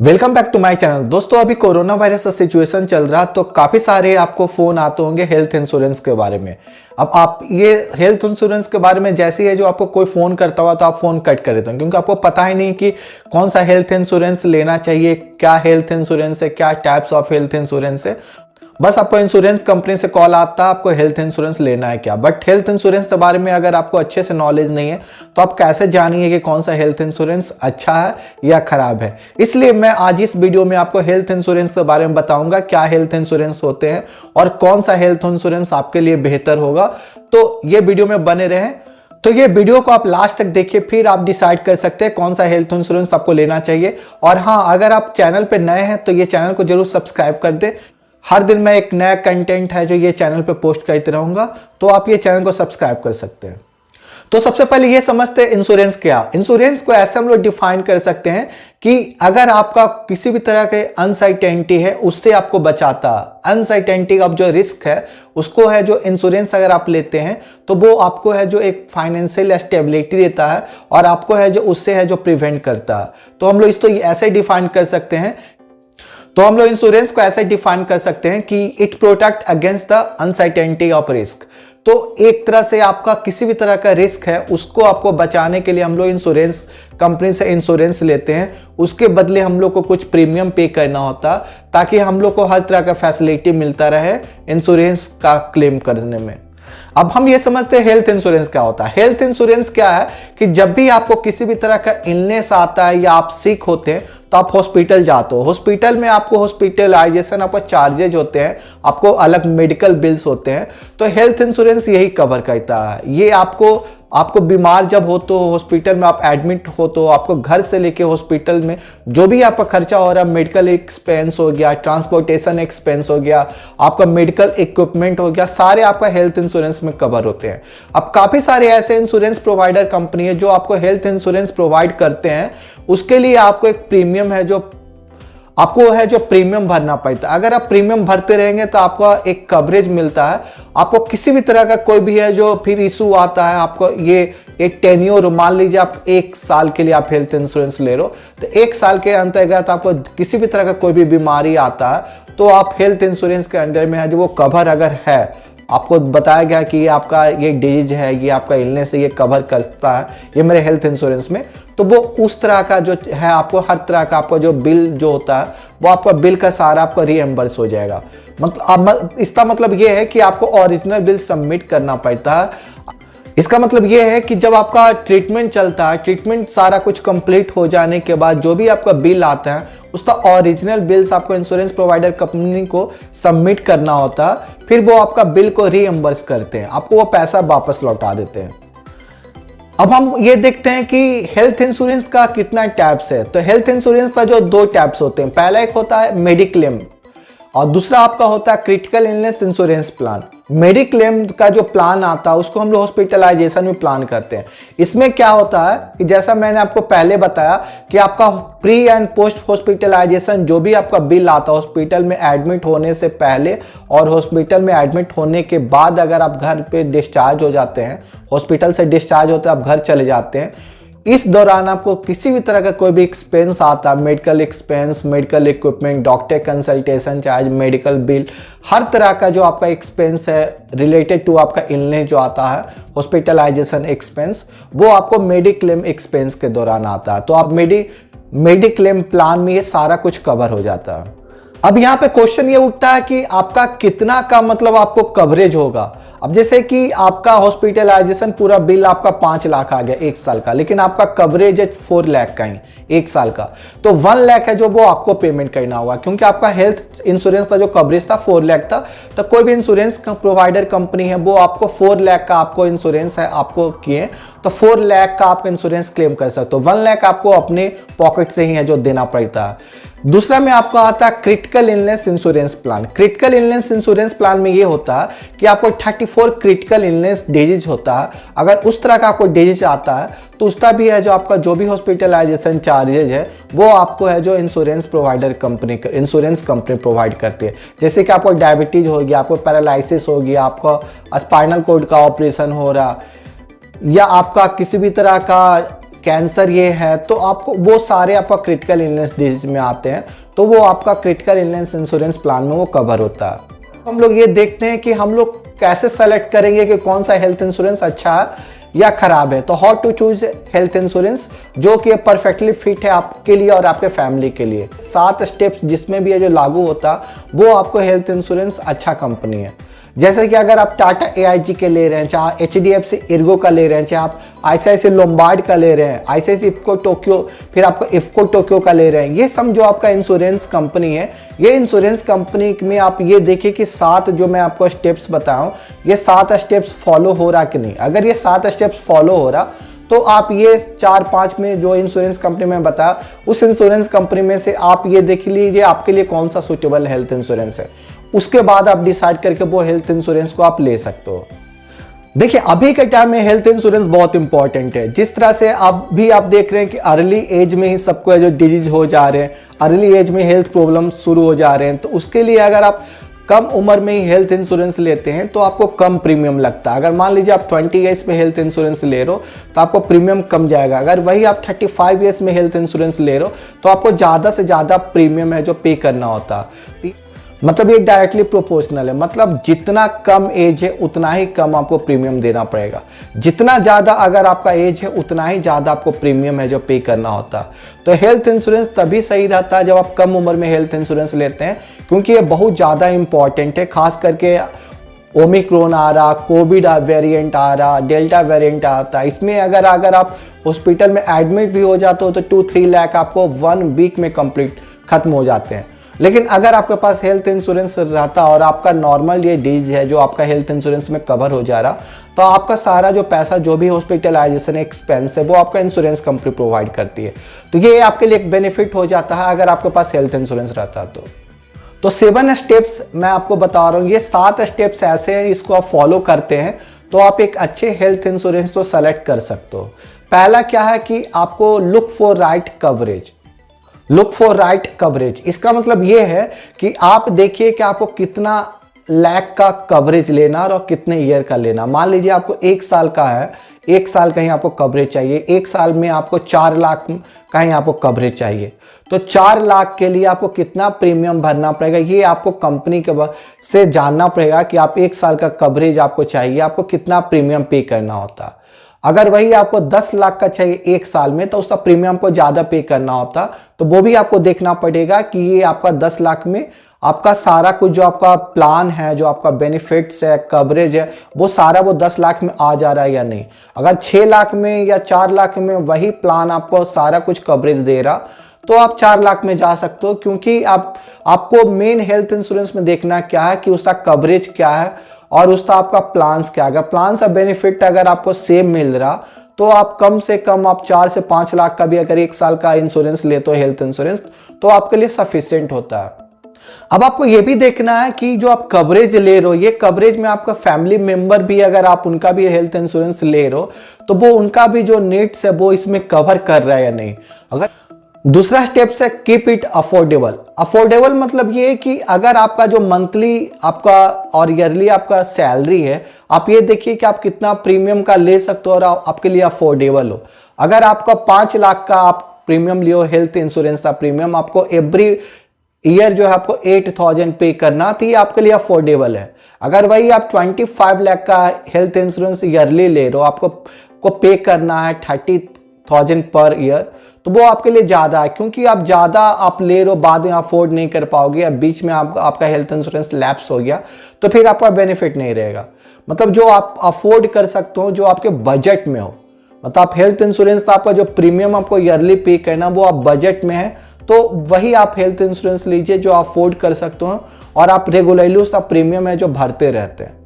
Welcome back to my channel. दोस्तों अभी corona virus का सिचुएशन चल रहा, तो काफ़ी सारे आपको फ़ोन आते होंगे हेल्थ इंश्योरेंस के बारे में। अब आप ये हेल्थ इंश्योरेंस के बारे में जैसे ही है जो आपको कोई फ़ोन करता हुआ तो आप फ़ोन कट कर देते हैं, क्योंकि आपको पता ही नहीं कि कौन सा हेल्थ इंश्योरेंस लेना चाहिए, क्या हेल्थ इंश्योरेंस है, क्या टाइप्स ऑफ हेल्थ इंश्योरेंस है। बस आपको इंश्योरेंस कंपनी से कॉल आता है आपको हेल्थ इंश्योरेंस लेना है क्या। बट हेल्थ इंश्योरेंस के बारे में अगर आपको अच्छे से नॉलेज नहीं है तो आप कैसे जानिए कि कौन सा हेल्थ इंश्योरेंस अच्छा है या खराब है। इसलिए मैं आज इस वीडियो में आपको हेल्थ इंश्योरेंस के बारे में बताऊंगा, क्या हेल्थ इंश्योरेंस होते हैं और कौन सा हेल्थ इंश्योरेंस आपके लिए बेहतर होगा। तो ये वीडियो में बने रहें। तो ये वीडियो को आप लास्ट तक देखिए, फिर आप डिसाइड कर सकते हैं कौन सा हेल्थ इंश्योरेंस आपको लेना चाहिए। और हाँ, अगर आप चैनल पे नए हैं तो ये चैनल को जरूर सब्सक्राइब कर दें। हर दिन मैं एक नया कंटेंट है जो ये चैनल पे पोस्ट करते रहूंगा, तो आप ये चैनल को सब्सक्राइब कर सकते हैं। तो सबसे पहले ये समझते हैं इंश्योरेंस क्या। इंश्योरेंस को ऐसे हम लोग डिफाइन कर सकते हैं कि अगर आपका किसी भी तरह के अनसर्टेनिटी है उससे आपको बचाता। अनसर्टेनिटी का जो रिस्क है उसको है जो इंश्योरेंस अगर आप लेते हैं तो वो आपको है जो एक फाइनेंशियल स्टेबिलिटी देता है और आपको है जो उससे है जो प्रिवेंट करता है। तो हम लोग इसको ऐसे डिफाइन कर सकते हैं। तो हम लोग इंश्योरेंस को ऐसे डिफाइन कर सकते हैं कि it protect against the uncertainty of risk. तो एक तरह से आपका किसी भी तरह का रिस्क है उसको आपको बचाने के लिए हम लोग इंश्योरेंस कंपनी से इंश्योरेंस लेते हैं। उसके बदले हम लोग को कुछ प्रीमियम पे करना होता ताकि हम लोग को हर तरह का फैसिलिटी मिलता रहे इंश्योरेंस का क्लेम करने में। अब हम ये समझते हैं हेल्थ इंश्योरेंस क्या होता है। हेल्थ इंश्योरेंस क्या है कि जब भी आपको किसी भी तरह का इलनेस आता है या आप सिक होते हैं तो आप हॉस्पिटल जाते हो। हॉस्पिटल में आपको हॉस्पिटलाइजेशन आपको चार्जेज होते हैं, आपको अलग मेडिकल बिल्स होते हैं। तो हेल्थ इंश्योरेंस यही कवर करता है। ये आपको बीमार जब हो तो हॉस्पिटल में आप एडमिट हो तो आपको घर से लेके हॉस्पिटल में जो भी आपका खर्चा हो रहा है, मेडिकल एक्सपेंस हो गया, ट्रांसपोर्टेशन एक्सपेंस हो गया, आपका मेडिकल इक्विपमेंट हो गया, सारे आपका हेल्थ इंश्योरेंस में कवर होते हैं। अब काफ़ी सारे ऐसे इंश्योरेंस प्रोवाइडर कंपनी है जो आपको हेल्थ इंश्योरेंस प्रोवाइड करते हैं। उसके लिए आपको एक प्रीमियम है जो आपको है जो प्रीमियम भरना पड़ता है। अगर आप प्रीमियम भरते रहेंगे तो आपका एक कवरेज मिलता है। आपको किसी भी तरह का कोई भी है जो फिर इशू आता है, आपको ये एक टेन्योर, मान लीजिए आप 1 साल के लिए आप हेल्थ इंश्योरेंस ले रहे हो, तो 1 साल के अंतर्गत आपको किसी भी तरह का कोई भी बीमारी आता है तो आप हेल्थ इंश्योरेंस के अंडर में है जो वो कवर अगर है, आपको बताया गया कि ये आपका ये डिजीज है, ये आपका इलनेस है, ये कवर करता है ये मेरे हेल्थ इंश्योरेंस में, तो वो उस तरह का जो है आपको हर तरह का आपका जो बिल जो होता है वो आपका बिल का सारा आपका रीएम्बर्स हो जाएगा। मतलब इसका मतलब ये है कि आपको ओरिजिनल बिल सबमिट करना पड़ता है। इसका मतलब ये है कि जब आपका ट्रीटमेंट चलता है, ट्रीटमेंट सारा कुछ कंप्लीट हो जाने के बाद जो भी आपका बिल आता है उसका ओरिजिनल बिल्स आपको इंश्योरेंस प्रोवाइडर कंपनी को सबमिट करना होता है। फिर वो आपका बिल को रीएम्बर्स करते हैं, आपको वो पैसा वापस लौटा देते हैं। अब हम ये देखते हैं कि हेल्थ इंश्योरेंस का कितना टाइप्स है। तो हेल्थ इंश्योरेंस का जो 2 टाइप्स होते हैं, पहला एक होता है मेडिक्लेम और दूसरा आपका होता है critical illness insurance plan. Mediclaim का जो प्लान आता है उसको हम लोग हॉस्पिटलाइजेशन में प्लान करते हैं। इसमें क्या होता है कि जैसा मैंने आपको पहले बताया कि आपका प्री एंड पोस्ट हॉस्पिटलाइजेशन जो भी आपका बिल आता है हॉस्पिटल में एडमिट होने से पहले और हॉस्पिटल में एडमिट होने के बाद, अगर आप घर पे डिस्चार्ज हो जाते हैं, हॉस्पिटल से डिस्चार्ज होते हैं, आप घर चले जाते हैं, इस दौरान आपको किसी भी तरह का कोई भी एक्सपेंस आता है, medical expense, medical equipment, doctor consultation charge, medical bill, हर तरह का जो आपका एक्सपेंस है रिलेटेड टू आपका इलनेस जो आता है हॉस्पिटलाइजेशन एक्सपेंस, वो आपको मेडिक्लेम एक्सपेंस के दौरान आता है। तो आप मेडिक्लेम प्लान में ये सारा कुछ कवर हो जाता है। अब यहाँ पे क्वेश्चन ये उठता है कि आपका कितना का मतलब आपको कवरेज होगा। अब जैसे कि आपका हॉस्पिटलाइजेशन पूरा बिल आपका 5 लाख आ गया 1 साल का, लेकिन आपका कवरेज है 4 लाख का ही 1 साल का, तो 1 लाख है जो वो आपको पेमेंट करना होगा, क्योंकि आपका हेल्थ इंश्योरेंस का जो कवरेज था 4 लाख था। तो कोई भी इंश्योरेंस प्रोवाइडर कंपनी है वो आपको 4 लाख का आपको इंश्योरेंस है आपको किए, तो 4 लाख का आप इंश्योरेंस क्लेम कर सकते हो। 1 लाख आपको अपने पॉकेट से ही है जो देना पड़ता है। दूसरा में आपको आता है critical illness insurance plan. Critical illness insurance plan में ये होता है कि आपको 34 क्रिटिकल इलनेस डिजीज होता है। अगर उस तरह का आपको डिजीज आता है तो उसका भी है जो आपका जो भी हॉस्पिटलाइजेशन चार्जेज है वो आपको है जो इंश्योरेंस कंपनी प्रोवाइड करती है। जैसे कि आपको डायबिटीज हो गया, आपको पैरालिसिस हो गया, आपको स्पाइनल कॉर्ड का ऑपरेशन हो रहा, या आपका किसी भी तरह का कैंसर ये है, तो आपको वो सारे आपका क्रिटिकल इलनेस डिजीज में आते हैं, तो वो आपका क्रिटिकल इलनेस इंश्योरेंस प्लान में वो कवर होता है। हम लोग ये देखते हैं कि हम लोग कैसे सेलेक्ट करेंगे कि कौन सा हेल्थ इंश्योरेंस अच्छा है या खराब है। तो how to choose health insurance जो कि परफेक्टली फिट है आपके लिए और आपके फैमिली के लिए। 7 स्टेप्स जिसमें भी ये जो लागू होता वो आपको हेल्थ इंश्योरेंस अच्छा कंपनी है। जैसे कि अगर आप टाटा AIG के ले रहे हैं, चाहे HDFC इर्गो का ले रहे हैं, चाहे आप ICICI लोम्बार्ड का ले रहे हैं, ICICI इफ्को टोक्यो, फिर आपको इफ्को टोक्यो का ले रहे हैं, ये सब जो आपका इंश्योरेंस कंपनी है, ये इंश्योरेंस कंपनी में आप ये देखिए कि 7 जो मैं आपको स्टेप्स बताऊं, ये 7 स्टेप्स फॉलो हो रहा कि नहीं। अगर ये 7 स्टेप्स फॉलो हो रहा तो आप ये 4-5 में जो इंश्योरेंस कंपनी में बताया उस इंश्योरेंस कंपनी में से आप ये देख लीजिए आपके लिए कौन सा सूटेबल हेल्थ इंश्योरेंस है। उसके बाद आप डिसाइड करके वो हेल्थ इंश्योरेंस को आप ले सकते हो। देखिए अभी के टाइम में हेल्थ इंश्योरेंस बहुत इंपॉर्टेंट है। जिस तरह से आप देख रहे हैं कि अर्ली एज में ही सबको जो डिजीज हो जा रहे हैं, अर्ली एज में हेल्थ प्रॉब्लम शुरू हो जा रहे हैं, तो उसके लिए अगर आप कम उम्र में ही हेल्थ इंश्योरेंस लेते हैं तो आपको कम प्रीमियम लगता है। अगर मान लीजिए आप 20 ईयर्स पे हेल्थ इंश्योरेंस ले रहे हो तो आपको प्रीमियम कम जाएगा। अगर वही आप 35 ईयर्स में हेल्थ इंश्योरेंस ले रहे हो तो आपको ज़्यादा से ज़्यादा प्रीमियम है जो पे करना होता है। मतलब ये डायरेक्टली प्रोपोर्शनल है, मतलब जितना कम एज है उतना ही कम आपको प्रीमियम देना पड़ेगा। जितना ज़्यादा अगर आपका एज है उतना ही ज़्यादा आपको प्रीमियम है जो पे करना होता है। तो हेल्थ इंश्योरेंस तभी सही रहता है जब आप कम उम्र में हेल्थ इंश्योरेंस लेते हैं, क्योंकि ये बहुत ज़्यादा इंपॉर्टेंट है। खास करके ओमिक्रॉन आ रहा, कोविड वेरिएंट आ रहा, डेल्टा वेरिएंट आता है, इसमें अगर आप हॉस्पिटल में एडमिट भी हो जाते हो तो 2-3 लाख आपको 1 वीक में कंप्लीट खत्म हो जाते हैं। लेकिन अगर आपके पास हेल्थ इंश्योरेंस रहता और आपका नॉर्मल ये डिजीज है जो आपका हेल्थ इंश्योरेंस में कवर हो जा रहा, तो आपका सारा जो पैसा जो भी हॉस्पिटलाइजेशन एक्सपेंस है वो आपका इंश्योरेंस कंपनी प्रोवाइड करती है। तो ये आपके लिए एक बेनिफिट हो जाता है अगर आपके पास हेल्थ इंश्योरेंस रहता तो 7 स्टेप्स मैं आपको बता रहा हूँ। ये 7 स्टेप्स ऐसे हैं, इसको आप फॉलो करते हैं तो आप एक अच्छे हेल्थ इंश्योरेंस को सेलेक्ट कर सकते हो। पहला क्या है कि आपको look for right coverage. Look for right coverage इसका मतलब ये है कि आप देखिए कि आपको कितना लाख का कवरेज लेना और कितने ईयर का लेना। मान लीजिए आपको 1 साल का है, 1 साल का ही आपको कवरेज चाहिए, 1 साल में आपको 4 लाख का ही आपको कवरेज चाहिए। तो 4 लाख के लिए आपको कितना प्रीमियम भरना पड़ेगा ये आपको कंपनी के से जानना पड़ेगा कि आप 1 साल का कवरेज आपको चाहिए, आपको कितना प्रीमियम पे करना होता है। अगर वही आपको 10 लाख का चाहिए 1 साल में तो उसका प्रीमियम को ज़्यादा पे करना होता, तो वो भी आपको देखना पड़ेगा कि ये आपका 10 लाख में आपका सारा कुछ जो आपका प्लान है, जो आपका बेनिफिट्स है, कवरेज है, वो सारा वो 10 लाख में आ जा रहा है या नहीं। अगर 6 लाख में या 4 लाख में वही प्लान आपको सारा कुछ कवरेज दे रहा तो आप 4 लाख में जा सकते हो, क्योंकि आपको मेन हेल्थ इंश्योरेंस में देखना क्या है कि उसका कवरेज क्या है और उसका आपका प्लान्स क्या है। अगर प्लान का बेनिफिट अगर आपको सेम मिल रहा तो आप कम से कम आप 4 से 5 लाख का भी अगर 1 साल का इंश्योरेंस लेते हो हेल्थ इंश्योरेंस तो आपके लिए सफिशिएंट होता है। अब आपको ये भी देखना है कि जो आप कवरेज ले रहे हो ये कवरेज में आपका फैमिली मेंबर भी अगर आप उनका भी हेल्थ इंश्योरेंस ले रहे हो तो वो उनका भी जो नीड्स है वो इसमें कवर कर रहा है या नहीं। अगर दूसरा स्टेप है कीप इट अफोर्डेबल। अफोर्डेबल मतलब ये कि अगर आपका जो मंथली आपका और ईयरली आपका सैलरी है, आप ये देखिए कि आप कितना प्रीमियम का ले सकते हो और आपके लिए अफोर्डेबल हो। अगर आपका 5 लाख का आप प्रीमियम लियो हेल्थ इंश्योरेंस का प्रीमियम, आपको एवरी ईयर जो है आपको 8,000 पे करना, तो ये आपके लिए अफोर्डेबल है। अगर वही आप 25 लाख का हेल्थ इंश्योरेंस ईयरली ले रहे हो, आपको पे करना है 30,000 पर ईयर, तो वो आपके लिए ज़्यादा है, क्योंकि आप ज़्यादा आप ले रहे हो बाद में अफोर्ड नहीं कर पाओगे या बीच में आपका हेल्थ इंश्योरेंस लैप्स हो गया तो फिर आपका बेनिफिट नहीं रहेगा। मतलब जो आप अफोर्ड कर सकते हो, जो आपके बजट में हो, मतलब आप हेल्थ इंश्योरेंस का आपका जो प्रीमियम आपको ईयरली पे करना वो आप बजट में है, तो वही आप हेल्थ इंश्योरेंस लीजिए जो अफोर्ड कर सकते हो और आप रेगुलरली उसका प्रीमियम है जो भरते रहते हैं।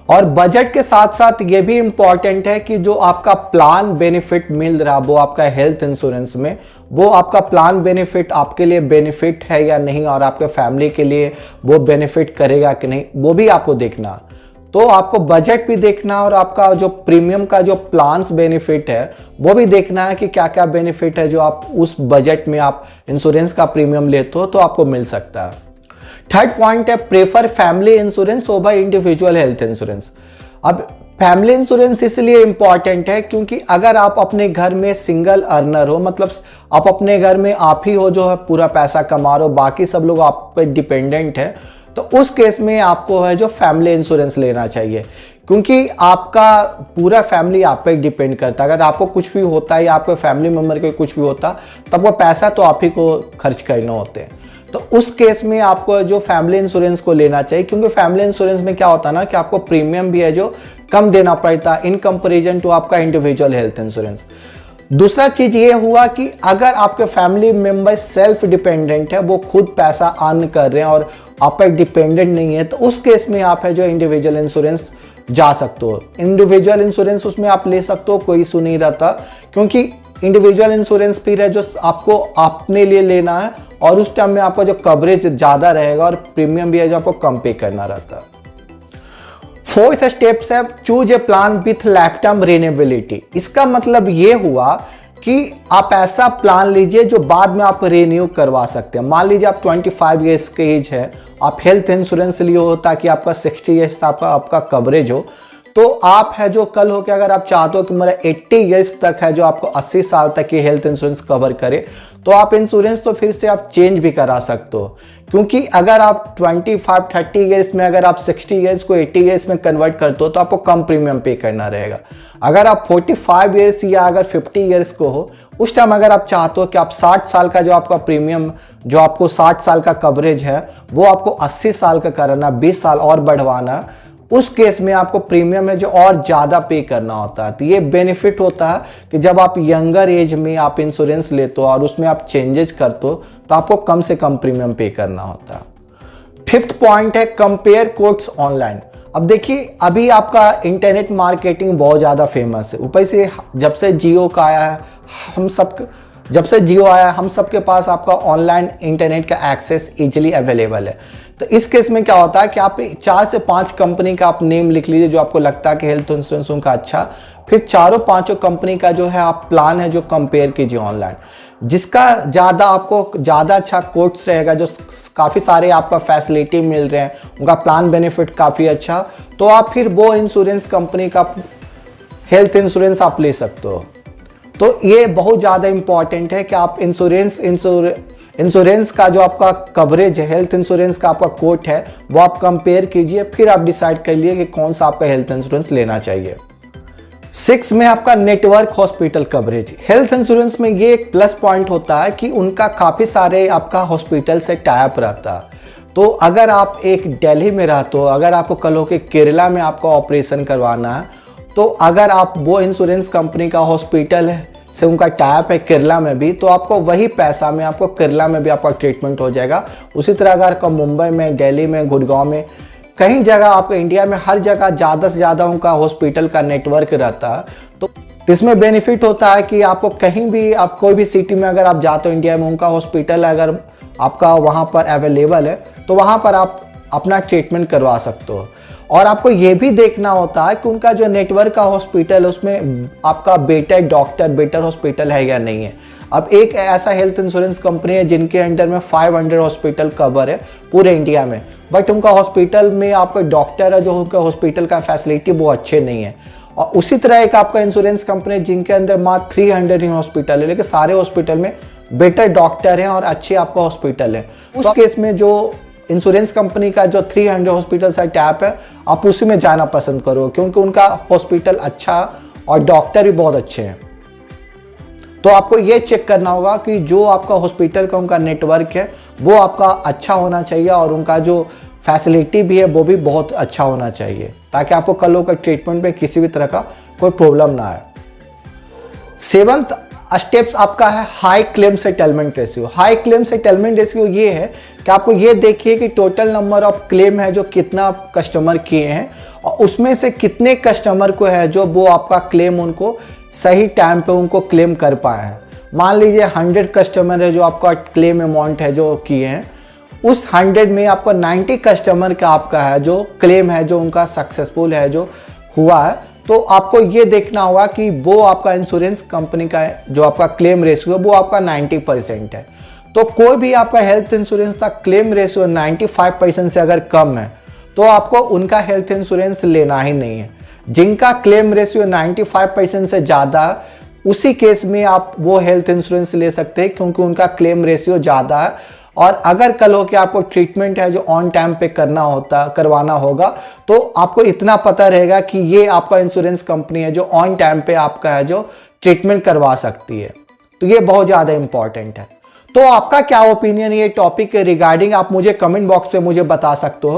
और बजट के साथ साथ ये भी इंपॉर्टेंट है कि जो आपका प्लान बेनिफिट मिल रहा वो आपका हेल्थ इंश्योरेंस में, वो आपका प्लान बेनिफिट आपके लिए बेनिफिट है या नहीं और आपके फैमिली के लिए वो बेनिफिट करेगा कि नहीं, वो भी आपको देखना। तो आपको बजट भी देखना और आपका जो प्रीमियम का जो प्लान्स बेनिफिट है वो भी देखना है कि क्या क्या बेनिफिट है जो आप उस बजट में आप इंश्योरेंस का प्रीमियम लेते हो तो आपको मिल सकता है। थर्ड पॉइंट है prefer family insurance over individual health insurance. अब फैमिली इंश्योरेंस इसलिए इंपॉर्टेंट है क्योंकि अगर आप अपने घर में सिंगल अर्नर हो, मतलब आप अपने घर में आप ही हो जो है पूरा पैसा कमा रहे हो, बाकी सब लोग आप पे डिपेंडेंट है, तो उस केस में आपको है जो फैमिली इंश्योरेंस लेना चाहिए, क्योंकि आपका पूरा फैमिली आप पे डिपेंड करता है। अगर आपको कुछ भी होता है या आपके फैमिली मेम्बर को कुछ भी होता तब वो पैसा तो आप ही को खर्च करना होते हैं। तो उस केस में आपको जो फैमिली इंश्योरेंस को लेना चाहिए, क्योंकि फैमिली इंश्योरेंस में क्या होता है ना कि आपको प्रीमियम भी है जो कम देना पड़ता है इन कंपैरिजन टू आपका इंडिविजुअल हेल्थ इंश्योरेंस। दूसरा चीज ये हुआ कि अगर आपके फैमिली मेंबर सेल्फ डिपेंडेंट है, वो खुद पैसा अर्न कर रहे हैं और आप पर डिपेंडेंट नहीं है, तो उस केस में आप है जो इंडिविजुअल इंश्योरेंस जा सकते हो। इंडिविजुअल इंश्योरेंस उसमें आप ले सकते हो, कोई इशू नहीं रहता, क्योंकि इंडिविजुअल इंश्योरेंस फिर है जो आपको अपने लिए लेना है और उस टाइम में आपका जो कवरेज ज़्यादा रहेगा और प्रीमियम भी है जो आपको कम पे करना रहता है। फोर्थ स्टेप्स है choose a plan with lifetime renewability. इसका मतलब ये हुआ कि आप ऐसा प्लान लीजिए जो बाद में आप रिन्यू करवा सकते हैं। मान लीजिए आप 25 ईयर्स के एज है, आप हेल्थ इंश्योरेंस लिए हो ताकि आपका 60 ईयर्स तक आपका कवरेज हो, तो आप है जो कल हो के अगर आप चाहते हो कि मेरा 80 ईयर्स तक है जो आपको 80 साल तक की हेल्थ इंश्योरेंस कवर करे, तो आप इंश्योरेंस तो फिर से आप चेंज भी करा सकते हो। क्योंकि अगर आप 25-30 ईयर्स में अगर आप 60 ईयर्स को 80 ईयर्स में कन्वर्ट करते हो तो आपको कम प्रीमियम पे करना रहेगा। अगर आप 45 ईयर्स या अगर 50 ईयर्स को हो, उस टाइम अगर आप चाहते हो कि आप 60 साल का जो आपका प्रीमियम जो आपको 60 साल का कवरेज है वो आपको 80 साल का कराना, 20 साल और बढ़वाना, उस केस में आपको प्रीमियम है जो और ज़्यादा पे करना होता है। तो ये बेनिफिट होता है कि जब आप यंगर एज में आप इंश्योरेंस लेते हो और उसमें आप चेंजेस करते हो तो आपको कम से कम प्रीमियम पे करना होता है। फिफ्थ पॉइंट है कंपेयर कोट्स ऑनलाइन। अब देखिए अभी आपका इंटरनेट मार्केटिंग बहुत ज़्यादा फेमस है, ऊपर से जब से जियो का आया है हम सबके पास आपका ऑनलाइन इंटरनेट का एक्सेस इजीली अवेलेबल है। तो इस केस में क्या होता है कि आप 4 से 5 कंपनी का आप नेम लिख लीजिए जो आपको लगता है कि हेल्थ इंश्योरेंस उनका अच्छा, फिर 4-5 कंपनी का जो है आप प्लान है जो कंपेयर कीजिए ऑनलाइन, जिसका ज़्यादा आपको ज़्यादा अच्छा कोट्स रहेगा, जो काफ़ी सारे आपका फैसिलिटी मिल रहे हैं, उनका प्लान बेनिफिट काफ़ी अच्छा, तो आप फिर वो इंश्योरेंस कंपनी का हेल्थ इंश्योरेंस आप ले सकते हो। तो ये बहुत ज़्यादा इंपॉर्टेंट है कि आप इंश्योरेंस का जो आपका कवरेज है, हेल्थ इंश्योरेंस का आपका कोट है, वो आप कंपेयर कीजिए, फिर आप डिसाइड कर लिए कि कौन सा आपका हेल्थ इंश्योरेंस लेना चाहिए। 6 में आपका network hospital coverage. Health insurance में ये एक प्लस पॉइंट होता है कि उनका काफ़ी सारे आपका हॉस्पिटल से टाई अप रहता है। तो अगर आप एक दिल्ली में रहते हो, अगर आपको कल हो के केरला में आपका ऑपरेशन करवाना है, तो अगर आप वो इंश्योरेंस कंपनी का हॉस्पिटल है से उनका टाइप है केरला में भी, तो आपको वही पैसा में आपको केरला में भी आपका ट्रीटमेंट हो जाएगा। उसी तरह अगर आपका मुंबई में, दिल्ली में, गुड़गांव में, कहीं जगह आपको इंडिया में हर जगह ज़्यादा से ज़्यादा उनका हॉस्पिटल का नेटवर्क रहता है। तो इसमें बेनिफिट होता है कि आपको कहीं भी, आप कोई भी सिटी में अगर आप जाते हो इंडिया में, उनका हॉस्पिटल अगर आपका वहाँ पर अवेलेबल है तो वहाँ पर आप अपना ट्रीटमेंट करवा सकते हो। और आपको ये भी देखना होता है कि उनका जो नेटवर्क का हॉस्पिटल है उसमें आपका बेटर हॉस्पिटल है या नहीं है। अब एक ऐसा हेल्थ इंश्योरेंस कंपनी है जिनके अंडर में 500 हॉस्पिटल कवर है पूरे इंडिया में, बट उनका हॉस्पिटल में आपका डॉक्टर है जो उनका हॉस्पिटल का फैसिलिटी वो अच्छे नहीं है। और उसी तरह एक आपका इंश्योरेंस कंपनी जिनके अंदर मात्र 300 ही हॉस्पिटल है, लेकिन सारे हॉस्पिटल में बेटर डॉक्टर हैं और अच्छे आपका हॉस्पिटल है। उस केस में जो इंश्योरेंस कंपनी का जो 300 हॉस्पिटल का टैप है, आप उसी में जाना पसंद करो, क्योंकि उनका हॉस्पिटल अच्छा और डॉक्टर भी बहुत अच्छे हैं। तो आपको ये चेक करना होगा कि जो आपका हॉस्पिटल का उनका नेटवर्क है वो आपका अच्छा होना चाहिए और उनका जो फैसिलिटी भी है वो भी बहुत अच्छा होना चाहिए, ताकि आपको कल होकर ट्रीटमेंट में किसी भी तरह का कोई प्रॉब्लम ना आए। 7th स्टेप्स आपका है high claim settlement ratio. High claim settlement ratio ये है कि आपको ये देखिए कि टोटल नंबर ऑफ क्लेम है जो कितना कस्टमर किए हैं और उसमें से कितने कस्टमर को है जो वो आपका क्लेम उनको सही टाइम पे उनको क्लेम कर पाए हैं। मान लीजिए 100 कस्टमर है जो आपका क्लेम अमाउंट है जो किए हैं, उस 100 में आपका 90 कस्टमर का आपका है जो क्लेम है जो उनका सक्सेसफुल है जो हुआ है। तो आपको ये देखना होगा कि वो आपका इंश्योरेंस कंपनी का जो आपका क्लेम रेशियो है वो आपका 90% है। तो कोई भी आपका हेल्थ इंश्योरेंस का क्लेम रेशियो 95% से अगर कम है तो आपको उनका हेल्थ इंश्योरेंस लेना ही नहीं है। जिनका क्लेम रेशियो 95% से ज़्यादा, उसी केस में आप वो हेल्थ इंश्योरेंस ले सकते हैं क्योंकि उनका क्लेम रेशियो ज़्यादा है। और अगर कल हो कि आपको ट्रीटमेंट है जो ऑन टाइम पे करवाना होगा, तो आपको इतना पता रहेगा कि ये आपका इंश्योरेंस कंपनी है जो ऑन टाइम पे आपका है जो ट्रीटमेंट करवा सकती है। तो ये बहुत ज़्यादा इंपॉर्टेंट है। तो आपका क्या ओपिनियन ये टॉपिक के रिगार्डिंग आप मुझे कमेंट बॉक्स पे मुझे बता सकते हो।